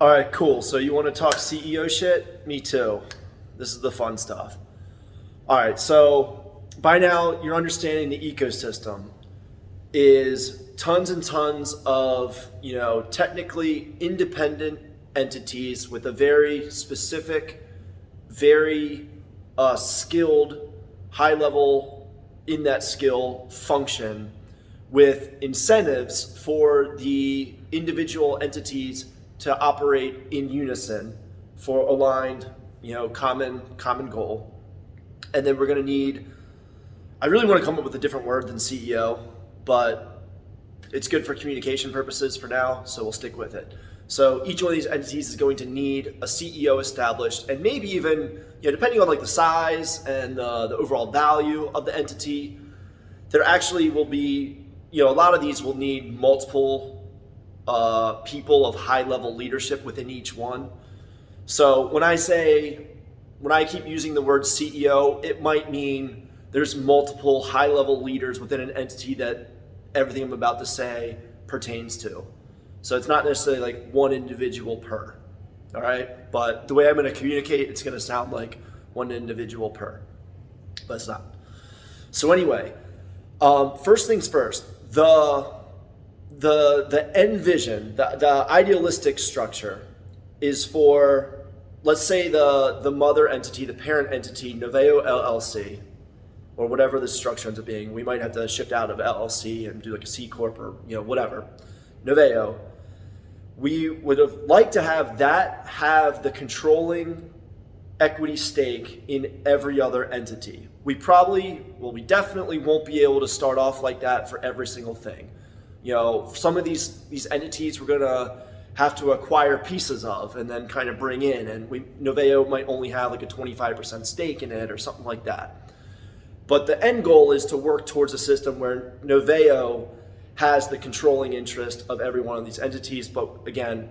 All right, cool. So you want to talk CEO shit? Me too. This is the fun stuff. All right, so by now you're understanding the ecosystem is tons and tons of, technically independent entities with a very specific, very skilled, high level in that skill function with incentives for the individual entities to operate in unison for aligned, common goal. And then we're going to need, I really want to come up with a different word than CEO, but it's good for communication purposes for now, so we'll stick with it. So each one of these entities is going to need a CEO established, and maybe even, depending on like the size and the overall value of the entity, there actually will be, a lot of these will need multiple people of high level leadership within each one. So when I keep using the word CEO, it might mean there's multiple high level leaders within an entity that everything I'm about to say pertains to. So it's not necessarily like one individual per, all right? But the way I'm gonna communicate, it's gonna sound like one individual per, but it's not. So anyway, first things first, the end vision, the idealistic structure is for, let's say the mother entity, the parent entity, NOVAEO LLC, or whatever the structure ends up being. We might have to shift out of LLC and do like a C Corp or whatever. NOVAEO. We would have liked to have the controlling equity stake in every other entity. We definitely won't be able to start off like that for every single thing. Some of these entities we're gonna have to acquire pieces of and then kind of bring in, and NOVAEO might only have like a 25% stake in it or something like that. But the end goal is to work towards a system where NOVAEO has the controlling interest of every one of these entities. But again,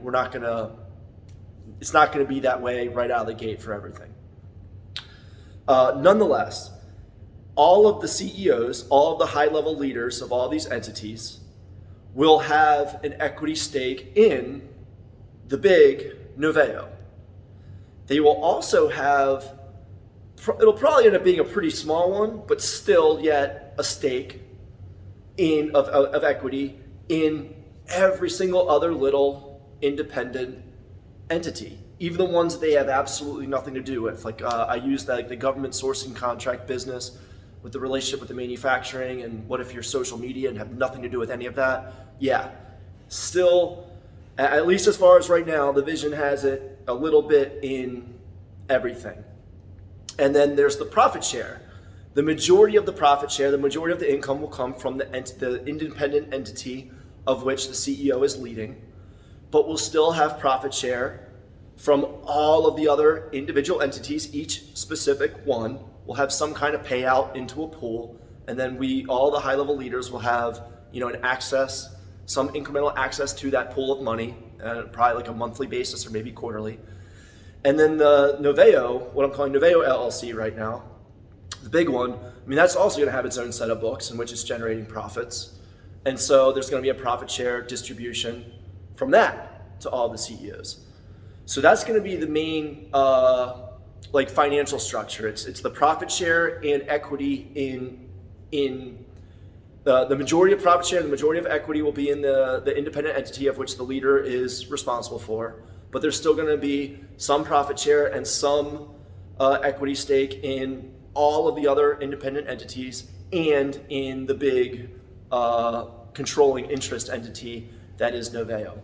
it's not gonna be that way right out of the gate for everything. Nonetheless, all of the CEOs, all of the high level leaders of all these entities will have an equity stake in the big NOVAEO. They will also have, it'll probably end up being a pretty small one, but still yet a stake of equity in every single other little independent entity, even the ones that they have absolutely nothing to do with. Like I use the government sourcing contract business with the relationship with the manufacturing, and what if you're social media and have nothing to do with any of that? Yeah, still, at least as far as right now, the vision has it a little bit in everything. And then there's the profit share. The majority of the profit share, the majority of the income will come from the independent entity of which the CEO is leading, but we'll still have profit share from all of the other individual entities. Each specific one will have some kind of payout into a pool, and then all the high level leaders will have some incremental access to that pool of money, probably like a monthly basis or maybe quarterly. And then the NOVAEO, what I'm calling NOVAEO LLC right now, the big one, that's also going to have its own set of books in which it's generating profits. And so there's going to be a profit share distribution from that to all the CEOs. So that's going to be the main financial structure. It's the profit share and equity in the majority of profit share and the majority of equity will be in the independent entity of which the leader is responsible for. But there's still going to be some profit share and some equity stake in all of the other independent entities and in the big controlling interest entity that is NOVAEO.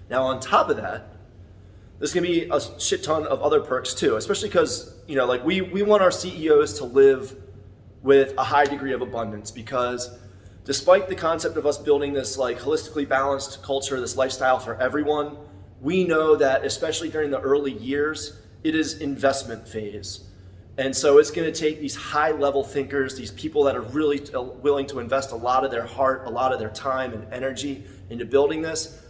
Now on top of that, there's gonna be a shit ton of other perks too, especially because we want our CEOs to live with a high degree of abundance, because despite the concept of us building this holistically balanced culture, this lifestyle for everyone, we know that especially during the early years, it is investment phase. And so it's going to take these high level thinkers, these people that are really willing to invest a lot of their heart, a lot of their time and energy into building this.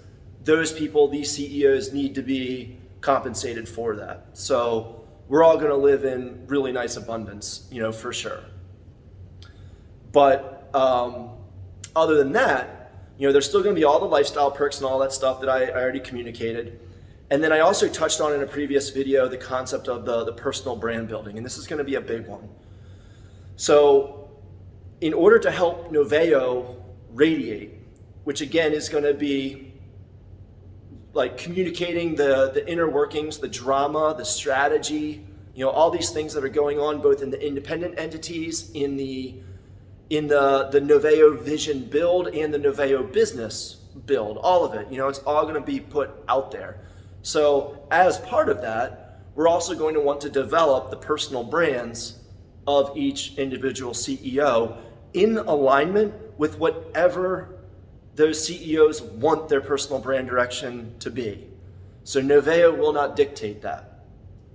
Those people, these CEOs, need to be compensated for that. So we're all going to live in really nice abundance, for sure. But other than that, there's still going to be all the lifestyle perks and all that stuff that I already communicated. And then I also touched on in a previous video the concept of the personal brand building, and this is going to be a big one. So in order to help NOVAEO radiate, which again is going to be like communicating the inner workings, the drama, the strategy, all these things that are going on both in the independent entities, in the NOVAEO vision build and the NOVAEO business build, all of it, it's all going to be put out there. So as part of that, we're also going to want to develop the personal brands of each individual CEO in alignment with whatever those CEOs want their personal brand direction to be. So NOVAEO will not dictate that.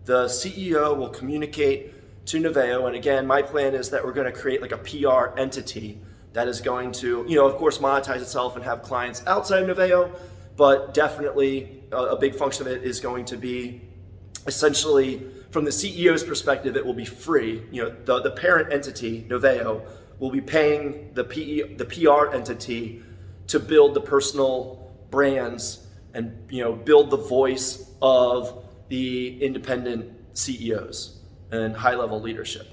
The CEO will communicate to NOVAEO, and again, my plan is that we're going to create like a PR entity that is going to, of course, monetize itself and have clients outside of NOVAEO, but definitely a big function of it is going to be essentially, from the CEO's perspective, it will be free. The parent entity, NOVAEO, will be paying the PR entity to build the personal brands and build the voice of the independent CEOs and high-level leadership.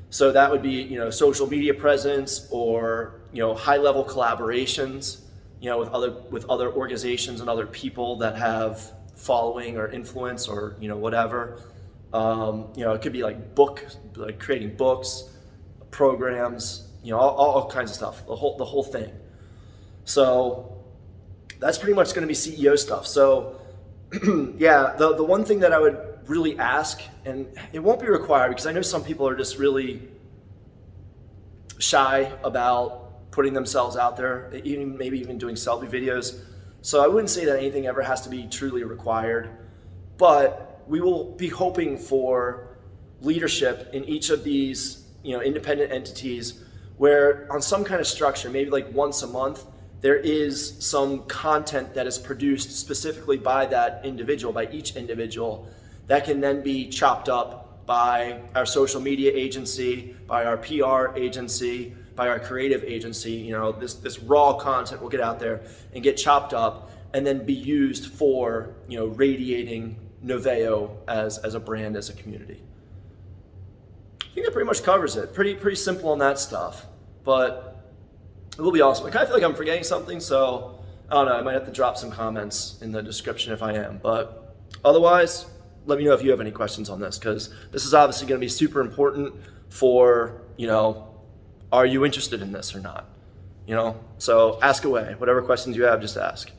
So that would be social media presence or high-level collaborations with other organizations and other people that have following or influence or whatever. It could be like creating books, programs, all kinds of stuff, the whole thing. So that's pretty much going to be CEO stuff. So yeah, the one thing that I would really ask, and it won't be required because I know some people are just really shy about putting themselves out there, maybe even doing selfie videos. So I wouldn't say that anything ever has to be truly required, but we will be hoping for leadership in each of these independent entities where on some kind of structure, maybe like once a month, there is some content that is produced specifically by that individual, by each individual, that can then be chopped up by our social media agency, by our PR agency, by our creative agency. This raw content will get out there and get chopped up and then be used for radiating NOVAEO as a brand, as a community. I think that pretty much covers it. Pretty simple on that stuff, but it will be awesome. I kind of feel like I'm forgetting something, so I don't know. I might have to drop some comments in the description if I am, but otherwise, let me know if you have any questions on this, because this is obviously going to be super important for, are you interested in this or not? So ask away. Whatever questions you have, just ask.